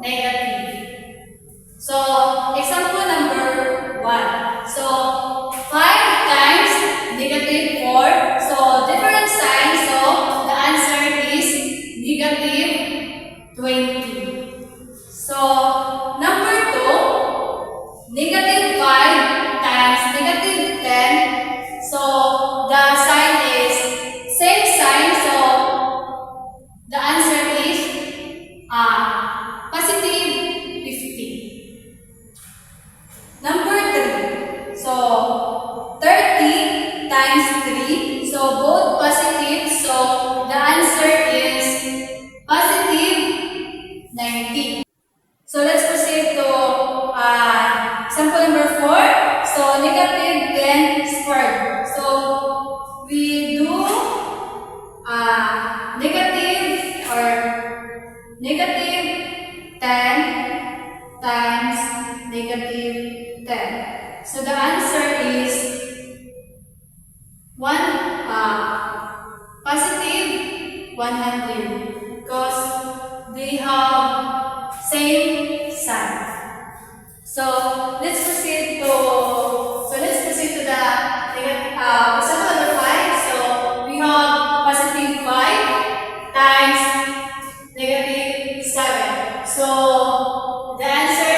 negative. So, example number 1. So, 5 times negative 4. So, different signs. So, the answer is negative 20. So, number 2, negative 5 times negative 10. So, the sign is same sign. So, the answer is positive 50. Number 3. So, 30 times 3. So, both positive. So, the answer is positive 90. So, let's proceed to example number 4. So, negative 10 squared. So, we do negative 10 times negative 10. So, the answer is positive 100 because they have same sign. So let's proceed to the example number 5. So we have positive 5 times negative 7. So the answer